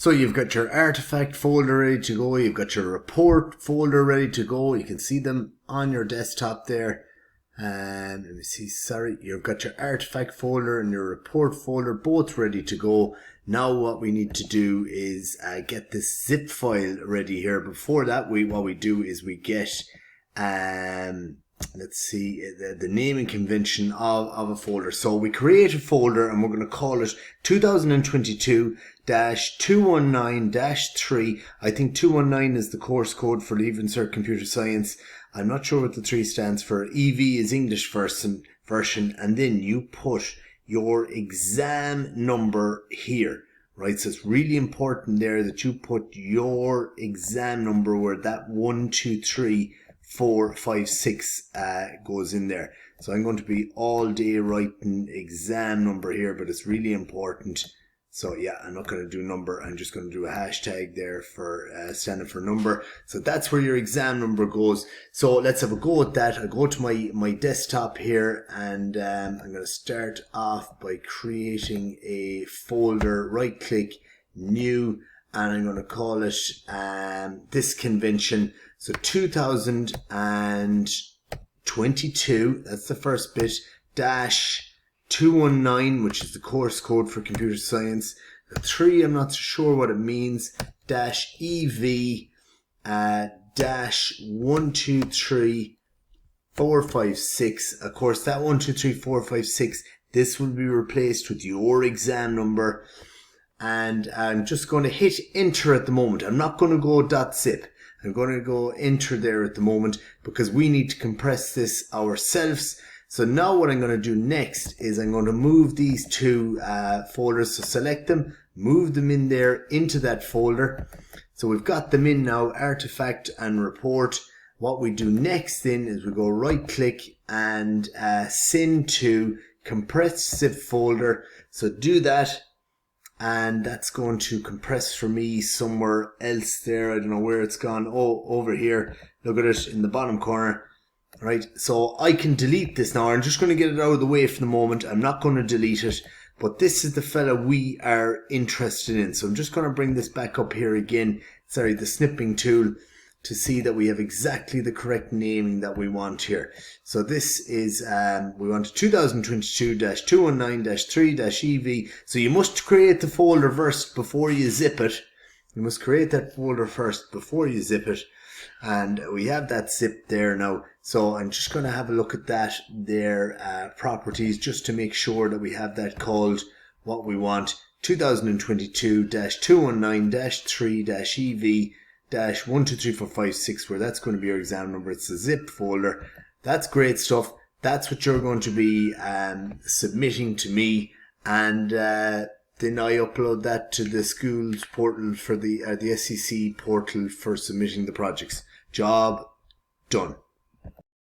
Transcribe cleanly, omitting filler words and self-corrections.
So you've got your artifact folder ready to go. You've got your report folder ready to go. You can see them on your desktop there. Let me see, sorry. You've got your artifact folder and your report folder both ready to go. Now what we need to do is get this zip file ready here. Before that, what we do is we get, let's see, the naming convention of a folder. So we create a folder and we're going to call it 2022-219-3. I think 219 is the course code for Leaving Cert Computer Science. I'm not sure what the 3 stands for. EV is English version, and then you put your exam number here, right? So it's really important there that you put your exam number where that 1, 2, 3, 4, 5, 6 goes in there. So I'm going to be all day writing exam number here, but it's really important. So yeah, I'm not going to do number. I'm just going to do a hashtag there for standing for number. So that's where your exam number goes. So let's have a go at that. I go to my desktop here, and I'm going to start off by creating a folder. Right click, new, and I'm going to call it this convention. So 2022, that's the first bit, dash 219, which is the course code for computer science. The 3, I'm not sure what it means, dash EV, dash 1, 2, 3, 4, 5, 6. Of course, that 1, 2, 3, 4, 5, 6, this will be replaced with your exam number. And I'm just going to hit enter at the moment. I'm not going to go .zip. I'm going to go enter there at the moment because we need to compress this ourselves. So now what I'm going to do next is I'm going to move these 2 folders. So select them, move them in there into that folder. So we've got them in now, artifact and report. What we do next then is we go right click and send to compressed zip folder. So do that. And that's going to compress for me somewhere else there. I don't know where it's gone. Oh, over here. Look at it in the bottom corner. Right, so I can delete this now. I'm just going to get it out of the way for the moment. I'm not going to delete it. But this is the fella we are interested in. So I'm just going to bring this back up here again. Sorry, the snipping tool, to see that we have exactly the correct naming that we want here. So this is, we want 2022-219-3-EV. So you must create the folder first before you zip it. You must create that folder first before you zip it. And we have that zip there now. So I'm just going to have a look at that there, properties, just to make sure that we have that called what we want. 2022-219-3-EV. Dash 1, 2, 3, 4, 5, 6, where that's going to be your exam number. It's a zip folder. That's great stuff. That's what you're going to be submitting to me, and then I upload that to the school's portal for the SEC portal for submitting the projects. Job done.